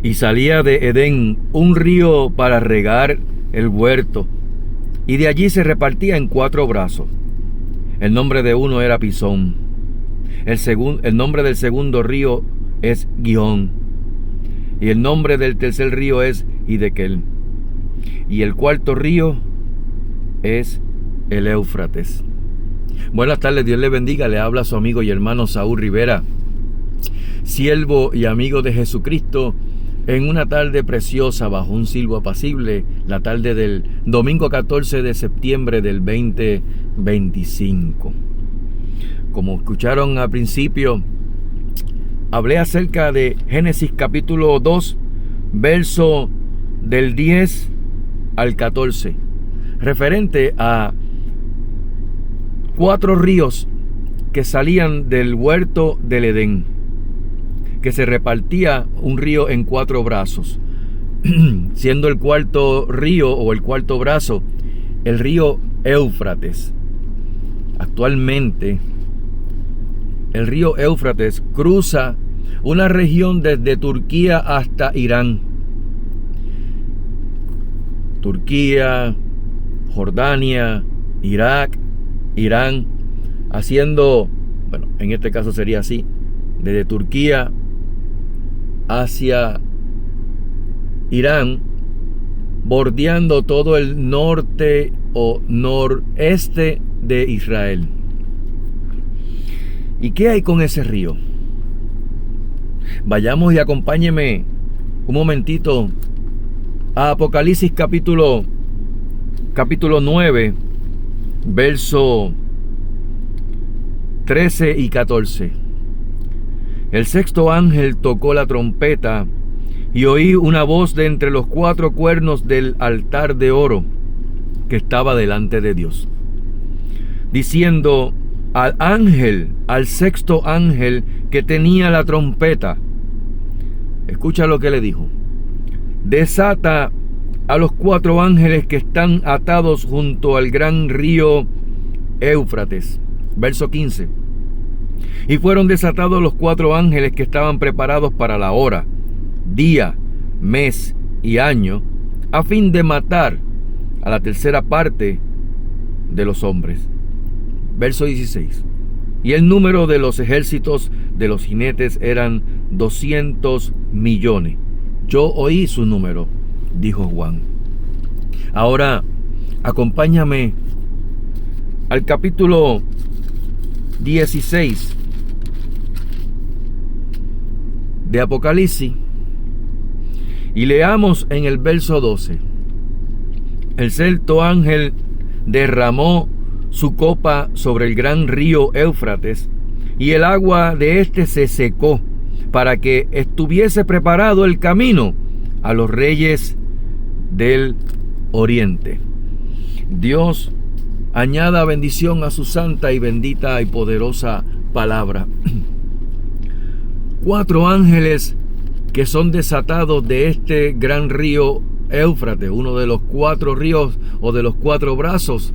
Y salía de Edén un río para regar el huerto, y de allí se repartía en 4 brazos. El nombre de uno era Pisón. El nombre del segundo río es Gihón. Y el nombre del tercer río es Hiddekel. Y el cuarto río es el Éufrates. Buenas tardes, Dios le bendiga. Le habla su amigo y hermano Saúl Rivera, siervo y amigo de Jesucristo, en una tarde preciosa bajo un silbo apacible, la tarde del domingo 14 de septiembre del 2025. Como escucharon al principio, hablé acerca de Génesis capítulo 2, verso del 10 al 14, referente a 4 ríos que salían del huerto del Edén, que se repartía un río en 4 brazos, siendo el cuarto río o el cuarto brazo el río Éufrates. Actualmente, el río Éufrates cruza una región desde Turquía hasta Irán. Turquía, Jordania, Irak, Irán, haciendo, bueno, en este caso sería así, desde Turquía hacia Irán, bordeando todo el norte o noreste de Israel. ¿Y qué hay con ese río? Vayamos y acompáñeme un momentito a Apocalipsis capítulo 9, verso 13 y 14. El sexto ángel tocó la trompeta y oí una voz de entre los 4 cuernos del altar de oro que estaba delante de Dios, diciendo al sexto ángel que tenía la trompeta, escucha lo que le dijo: desata a los 4 ángeles que están atados junto al gran río Éufrates. Verso 15. Y fueron desatados los 4 ángeles que estaban preparados para la hora, día, mes y año, a fin de matar a la tercera parte de los hombres. Verso 16. Y el número de los ejércitos de los jinetes eran 200 millones. Yo oí su número, dijo Juan. Ahora, acompáñame al capítulo 16 de Apocalipsis y leamos en el verso 12. El sexto ángel derramó su copa sobre el gran río Éufrates, y el agua de éste se secó, para que estuviese preparado el camino a los reyes del oriente. Dios añada bendición a su santa y bendita y poderosa palabra. 4 ángeles que son desatados de este gran río Éufrates, uno de los 4 ríos o de los 4 brazos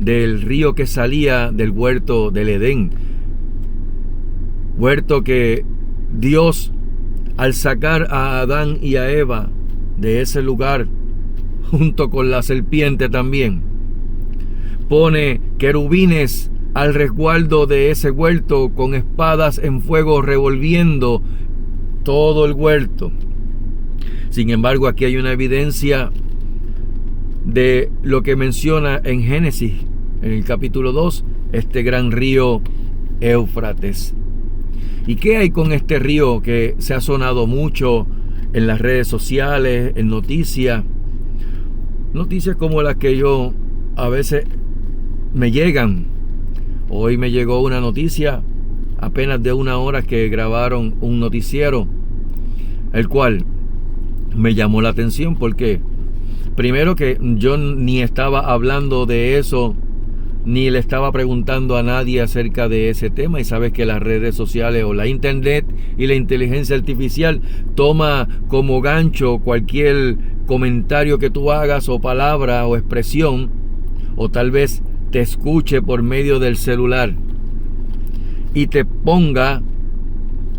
del río que salía del huerto del Edén. Huerto que Dios, al sacar a Adán y a Eva de ese lugar, junto con la serpiente también, pone querubines al resguardo de ese huerto con espadas en fuego revolviendo todo el huerto. Sin embargo, aquí hay una evidencia de lo que menciona en Génesis, en el capítulo 2, este gran río Éufrates. ¿Y qué hay con este río que se ha sonado mucho en las redes sociales, en noticias? Noticias como las que yo a veces me llegan. Hoy me llegó una noticia apenas de 1 hora que grabaron un noticiero, el cual me llamó la atención porque primero que yo ni estaba hablando de eso, ni le estaba preguntando a nadie acerca de ese tema, y sabes que las redes sociales o la internet y la inteligencia artificial toma como gancho cualquier comentario que tú hagas o palabra o expresión, o tal vez te escuche por medio del celular y te ponga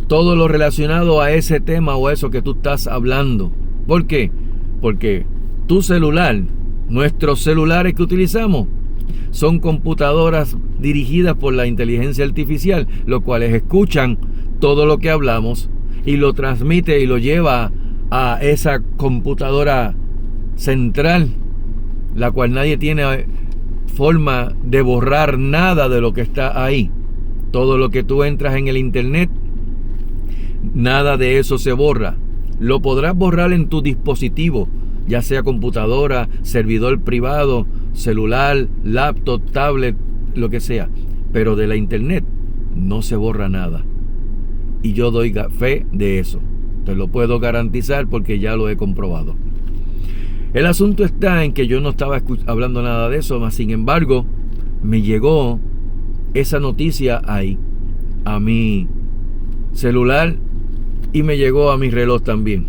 todo lo relacionado a ese tema o a eso que tú estás hablando. ¿Por qué? Porque tu celular, nuestros celulares que utilizamos, son computadoras dirigidas por la inteligencia artificial, los cuales escuchan todo lo que hablamos y lo transmite y lo lleva a esa computadora central, la cual nadie tiene forma de borrar nada de lo que está ahí. Todo lo que tú entras en el internet, nada de eso se borra. Lo podrás borrar en tu dispositivo, ya sea computadora, servidor privado, celular, laptop, tablet, lo que sea. Pero de la internet no se borra nada. Y yo doy fe de eso. Te lo puedo garantizar porque ya lo he comprobado. El asunto está en que yo no estaba hablando nada de eso, mas sin embargo, me llegó esa noticia ahí, a mi celular, y me llegó a mi reloj también.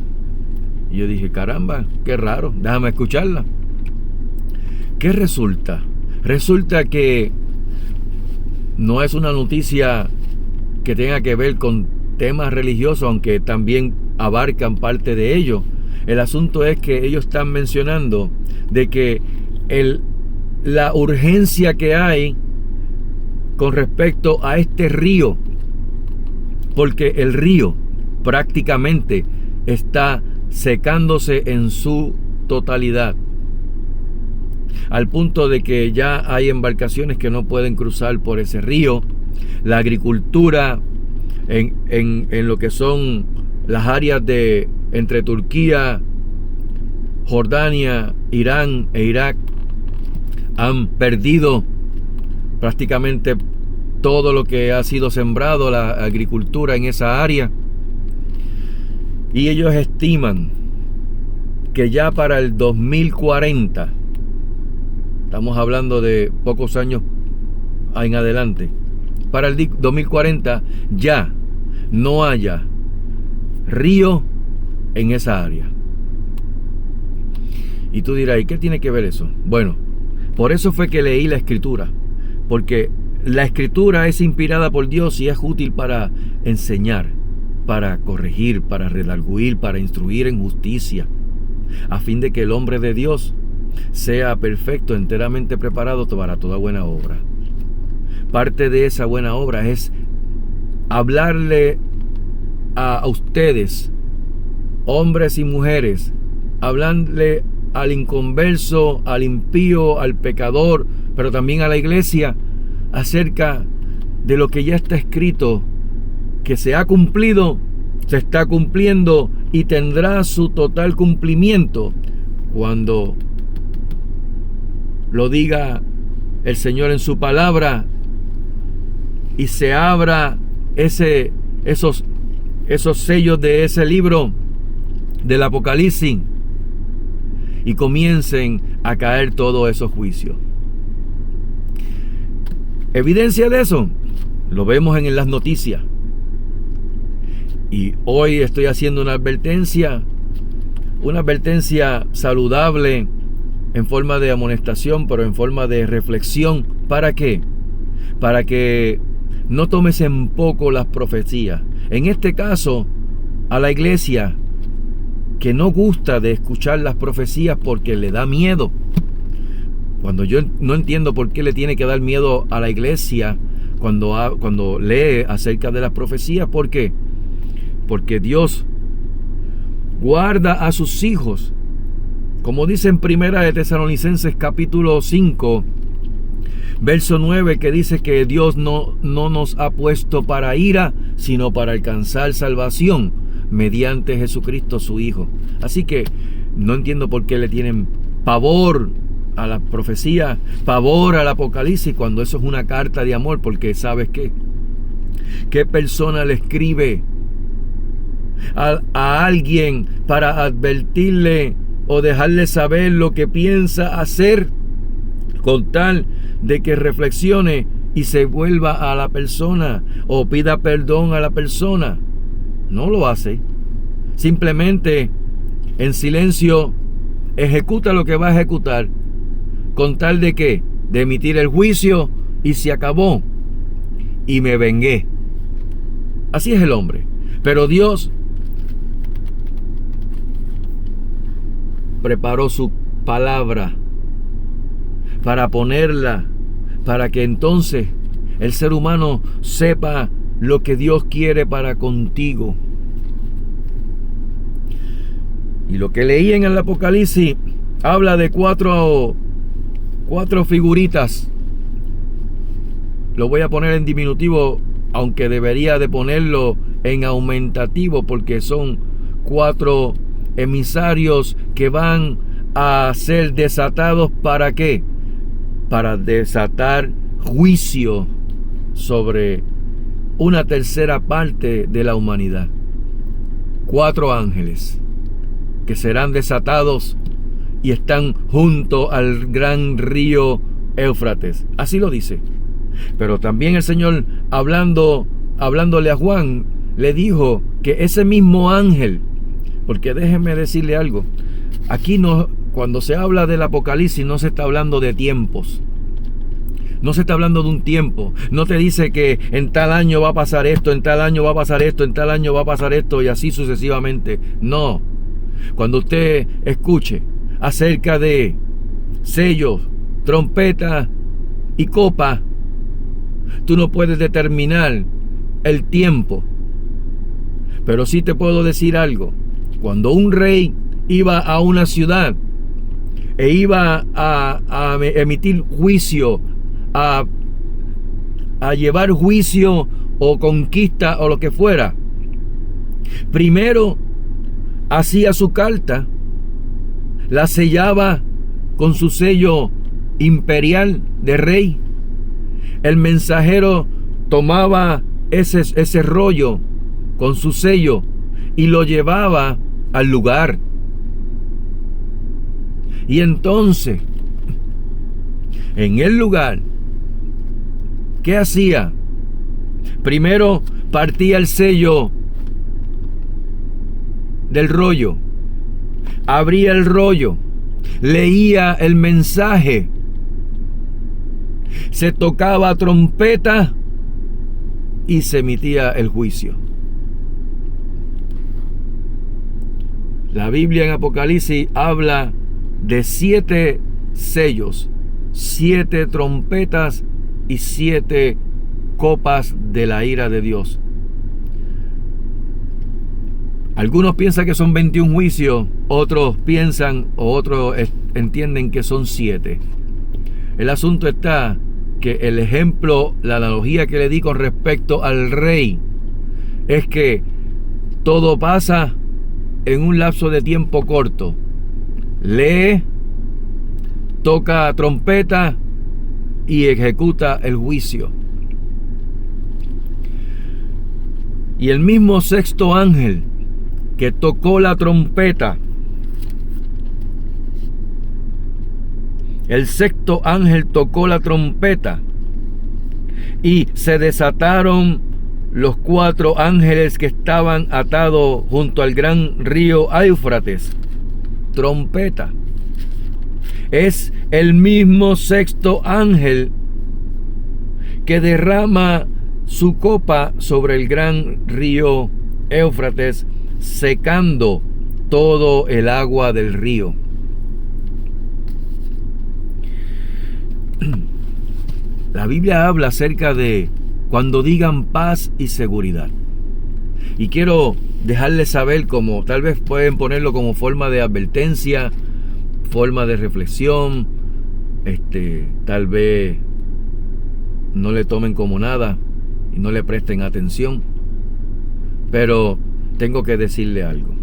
Y yo dije, caramba, qué raro, déjame escucharla. ¿Qué resulta? Resulta que no es una noticia que tenga que ver con temas religiosos, aunque también abarcan parte de ello. El asunto es que ellos están mencionando de que la urgencia que hay con respecto a este río, porque el río prácticamente está secándose en su totalidad, al punto de que ya hay embarcaciones que no pueden cruzar por ese río. La agricultura en lo que son las áreas de entre Turquía, Jordania, Irán e Irak han perdido prácticamente todo lo que ha sido sembrado, la agricultura en esa área. Y ellos estiman que ya para el 2040, estamos hablando de pocos años en adelante, para el 2040 ya no haya río en esa área. Y tú dirás, ¿y qué tiene que ver eso? Bueno, por eso fue que leí la escritura, porque la escritura es inspirada por Dios y es útil para enseñar, para corregir, para redarguir, para instruir en justicia, a fin de que el hombre de Dios sea perfecto, enteramente preparado para toda buena obra. Parte de esa buena obra es hablarle a ustedes, hombres y mujeres, hablarle al inconverso, al impío, al pecador, pero también a la iglesia, acerca de lo que ya está escrito, que se ha cumplido, se está cumpliendo y tendrá su total cumplimiento cuando lo diga el Señor en su palabra y se abra esos sellos de ese libro del Apocalipsis y comiencen a caer todos esos juicios. Evidencia de eso lo vemos en las noticias. Y hoy estoy haciendo una advertencia saludable, en forma de amonestación, pero en forma de reflexión. ¿Para qué? Para que no tomes en poco las profecías. En este caso, a la iglesia que no gusta de escuchar las profecías porque le da miedo. Cuando yo no entiendo por qué le tiene que dar miedo a la iglesia cuando lee acerca de las profecías. ¿Por qué? Porque Dios guarda a sus hijos. Como dice en Primera de Tesalonicenses capítulo 5, verso 9, que dice que Dios no nos ha puesto para ira, sino para alcanzar salvación mediante Jesucristo su Hijo. Así que no entiendo por qué le tienen pavor a la profecía, pavor al Apocalipsis, cuando eso es una carta de amor. Porque ¿sabes qué? ¿Qué persona le escribe a alguien para advertirle o dejarle saber lo que piensa hacer, con tal de que reflexione y se vuelva a la persona o pida perdón a la persona? No lo hace. Simplemente en silencio ejecuta lo que va a ejecutar, con tal de que de emitir el juicio, y se acabó y me vengué. Así es el hombre. Pero Dios preparó su palabra para ponerla, para que entonces el ser humano sepa lo que Dios quiere para contigo. Y lo que leí en el Apocalipsis habla de cuatro figuritas. Lo voy a poner en diminutivo, aunque debería de ponerlo en aumentativo, porque son 4 emisarios que van a ser desatados. ¿Para qué? Para desatar juicio sobre una tercera parte de la humanidad. 4 ángeles que serán desatados y están junto al gran río Éufrates. Así lo dice. Pero también el Señor, hablándole a Juan, le dijo que ese mismo ángel, porque déjeme decirle algo, aquí no, cuando se habla del Apocalipsis, no se está hablando de tiempos. No se está hablando de un tiempo. No te dice que en tal año va a pasar esto, en tal año va a pasar esto, en tal año va a pasar esto, y así sucesivamente. No. Cuando usted escuche acerca de sellos, trompetas y copa, tú no puedes determinar el tiempo. Pero sí te puedo decir algo. Cuando un rey iba a una ciudad e iba a emitir juicio, a llevar juicio o conquista o lo que fuera, primero hacía su carta, la sellaba con su sello imperial de rey. El mensajero tomaba ese rollo con su sello y lo llevaba al lugar. Y entonces, en el lugar, ¿qué hacía? Primero partía el sello del rollo, abría el rollo, leía el mensaje, se tocaba trompeta y se emitía el juicio. La Biblia en Apocalipsis habla de 7 sellos, 7 trompetas y 7 copas de la ira de Dios. Algunos piensan que son 21 juicios, otros piensan o otros entienden que son 7. El asunto está que el ejemplo, la analogía que le di con respecto al rey, es que todo pasa en un lapso de tiempo corto. Lee, toca trompeta y ejecuta el juicio. Y el mismo sexto ángel que tocó la trompeta, el sexto ángel tocó la trompeta y se desataron los 4 ángeles que estaban atados junto al gran río Éufrates. Trompeta. Es el mismo sexto ángel que derrama su copa sobre el gran río Éufrates, secando todo el agua del río. La Biblia habla acerca de cuando digan paz y seguridad. Y quiero dejarles saber, como tal vez pueden ponerlo como forma de advertencia, forma de reflexión, tal vez no le tomen como nada y no le presten atención, pero tengo que decirle algo.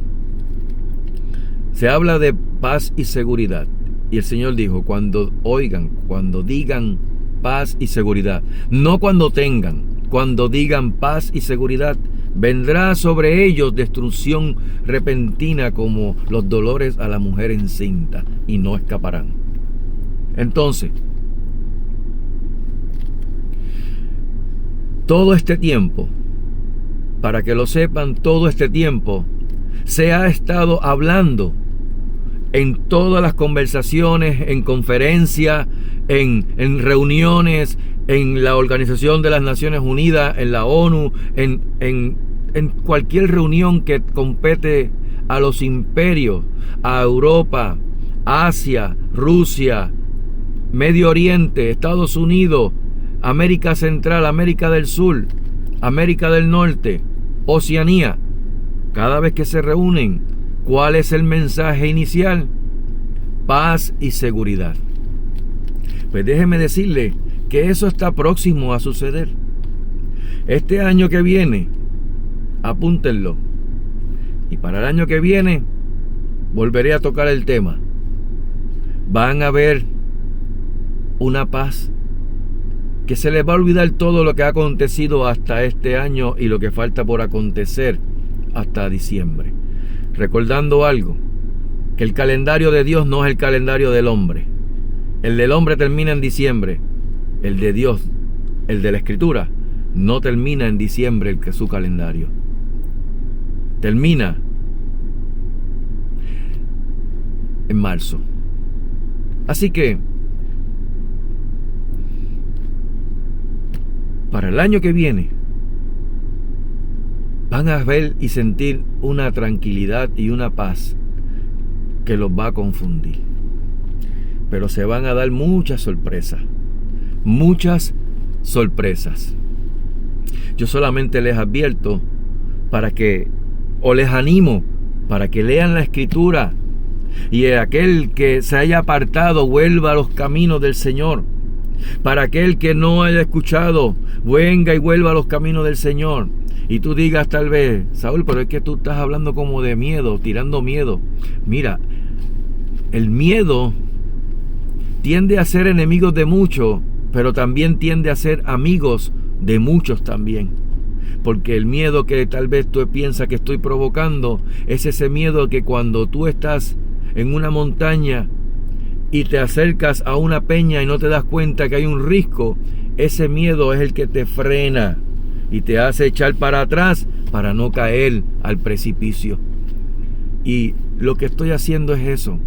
Se habla de paz y seguridad, y el Señor dijo, cuando digan paz y seguridad, no cuando tengan, cuando digan paz y seguridad, vendrá sobre ellos destrucción repentina como los dolores a la mujer encinta, y no escaparán. Entonces, todo este tiempo, para que lo sepan, todo este tiempo se ha estado hablando en todas las conversaciones, en conferencias, en reuniones, en la Organización de las Naciones Unidas, en la ONU, en en cualquier reunión que compete a los imperios, a Europa, Asia, Rusia, Medio Oriente, Estados Unidos, América Central, América del Sur, América del Norte, Oceanía, cada vez que se reúnen, ¿cuál es el mensaje inicial? Paz y seguridad. Pues déjeme decirle que eso está próximo a suceder. Este año que viene, apúntenlo. Y para el año que viene, volveré a tocar el tema. Van a ver una paz que se les va a olvidar todo lo que ha acontecido hasta este año y lo que falta por acontecer hasta diciembre. Recordando algo, que el calendario de Dios no es el calendario del hombre. El del hombre termina en diciembre. El de Dios, el de la Escritura, no termina en diciembre su calendario. Termina en marzo. Así que para el año que viene van a ver y sentir una tranquilidad y una paz que los va a confundir. Pero se van a dar muchas sorpresas. Muchas sorpresas. Yo solamente les advierto o les animo para que lean la Escritura y aquel que se haya apartado vuelva a los caminos del Señor. Para aquel que no haya escuchado, venga y vuelva a los caminos del Señor. Y tú digas tal vez, Saúl, pero es que tú estás hablando como de miedo, tirando miedo. Mira, el miedo tiende a ser enemigos de muchos, pero también tiende a ser amigos de muchos también. Porque el miedo que tal vez tú piensas que estoy provocando es ese miedo que cuando tú estás en una montaña y te acercas a una peña y no te das cuenta que hay un risco, ese miedo es el que te frena y te hace echar para atrás para no caer al precipicio. Y lo que estoy haciendo es eso,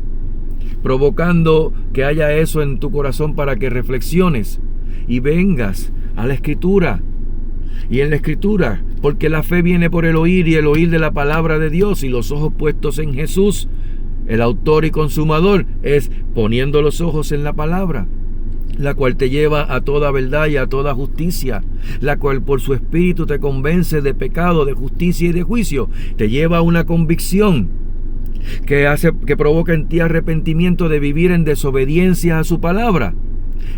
provocando que haya eso en tu corazón para que reflexiones y vengas a la Escritura. Y en la Escritura, porque la fe viene por el oír y el oír de la palabra de Dios, y los ojos puestos en Jesús, el autor y consumador, es poniendo los ojos en la palabra, la cual te lleva a toda verdad y a toda justicia, la cual por su espíritu te convence de pecado, de justicia y de juicio, te lleva a una convicción que provoca en ti arrepentimiento de vivir en desobediencia a su palabra,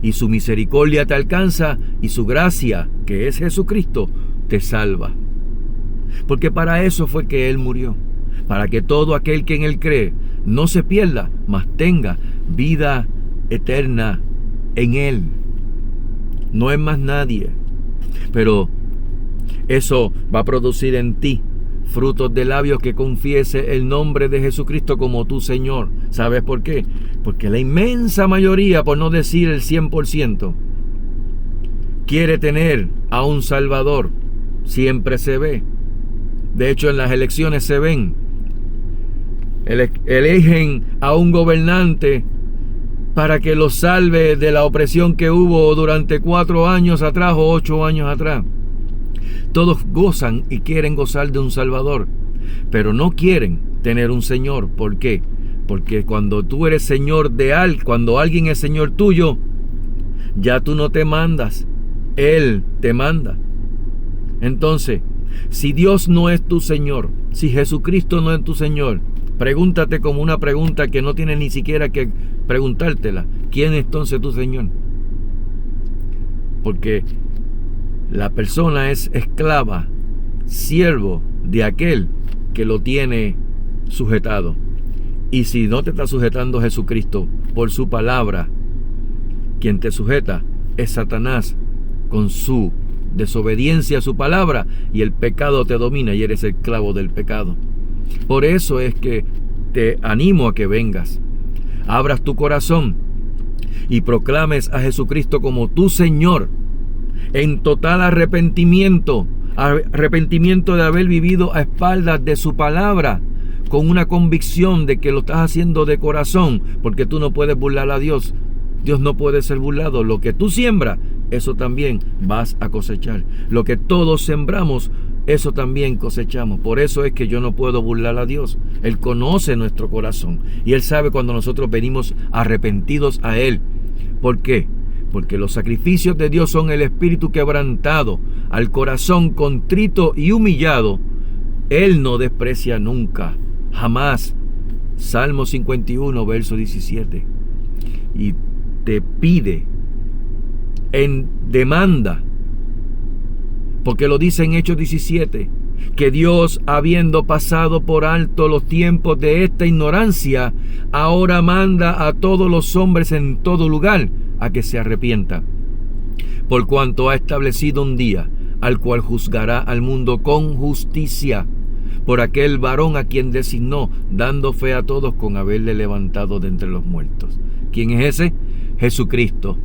y su misericordia te alcanza y su gracia, que es Jesucristo, te salva. Porque para eso fue que Él murió, para que todo aquel que en Él cree no se pierda, mas tenga vida eterna en Él. No es más nadie. Pero eso va a producir en ti frutos de labios que confiese el nombre de Jesucristo como tu Señor. ¿Sabes por qué? Porque la inmensa mayoría, por no decir el 100%, quiere tener a un Salvador. Siempre se ve. De hecho, en las elecciones se ven. Eligen a un gobernante para que los salve de la opresión que hubo durante 4 años atrás o 8 años atrás. Todos gozan y quieren gozar de un Salvador, pero no quieren tener un Señor. ¿Por qué? Porque cuando tú eres Señor cuando alguien es Señor tuyo, ya tú no te mandas, Él te manda. Entonces, si Dios no es tu Señor, si Jesucristo no es tu Señor, pregúntate como una pregunta que no tiene ni siquiera que preguntártela. ¿Quién es entonces tu Señor? Porque la persona es esclava, siervo de aquel que lo tiene sujetado. Y si no te está sujetando Jesucristo por su palabra, quien te sujeta es Satanás con su desobediencia a su palabra, y el pecado te domina y eres esclavo del pecado. Por eso es que te animo a que vengas, abras tu corazón y proclames a Jesucristo como tu Señor, en total arrepentimiento de haber vivido a espaldas de su palabra, con una convicción de que lo estás haciendo de corazón, porque tú no puedes burlar a Dios. Dios no puede ser burlado. Lo que tú siembras, eso también vas a cosechar. Lo que todos sembramos, eso también cosechamos. Por eso es que yo no puedo burlar a Dios. Él conoce nuestro corazón y Él sabe cuando nosotros venimos arrepentidos a Él. ¿Por qué? Porque los sacrificios de Dios son el espíritu quebrantado, al corazón contrito y humillado. Él no desprecia nunca, jamás. Salmo 51, verso 17. Y te pide, demanda, porque lo dice en Hechos 17, que Dios, habiendo pasado por alto los tiempos de esta ignorancia, ahora manda a todos los hombres en todo lugar a que se arrepientan, por cuanto ha establecido un día al cual juzgará al mundo con justicia, por aquel varón a quien designó, dando fe a todos con haberle levantado de entre los muertos. ¿Quién es ese? Jesucristo.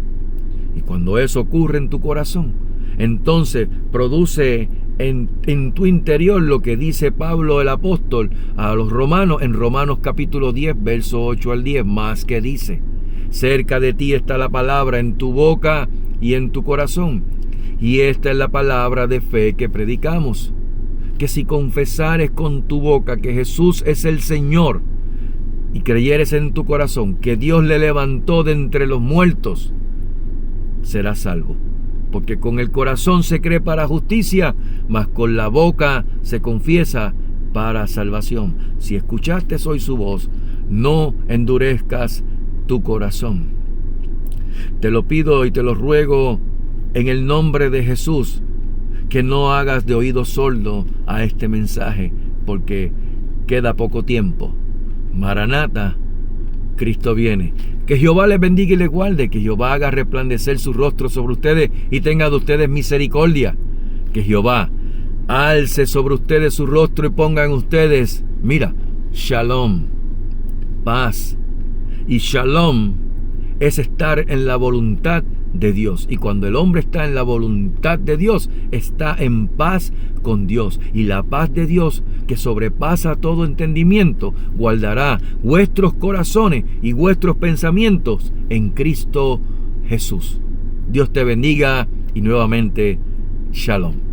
Y cuando eso ocurre en tu corazón, entonces produce en tu interior lo que dice Pablo el apóstol a los romanos, en Romanos capítulo 10, verso 8 al 10, más que dice: cerca de ti está la palabra, en tu boca y en tu corazón. Y esta es la palabra de fe que predicamos, que si confesares con tu boca que Jesús es el Señor y creyeres en tu corazón que Dios le levantó de entre los muertos, serás salvo. Porque con el corazón se cree para justicia, mas con la boca se confiesa para salvación. Si escuchaste hoy su voz, no endurezcas tu corazón. Te lo pido y te lo ruego en el nombre de Jesús, que no hagas de oído sordo a este mensaje, porque queda poco tiempo. Maranata, Cristo viene. Que Jehová les bendiga y les guarde, que Jehová haga resplandecer su rostro sobre ustedes y tenga de ustedes misericordia. Que Jehová alce sobre ustedes su rostro y ponga en ustedes, mira, shalom, paz. Y shalom es estar en la voluntad de Dios. Y cuando el hombre está en la voluntad de Dios, está en paz con Dios. Y la paz de Dios, que sobrepasa todo entendimiento, guardará vuestros corazones y vuestros pensamientos en Cristo Jesús. Dios te bendiga y nuevamente, shalom.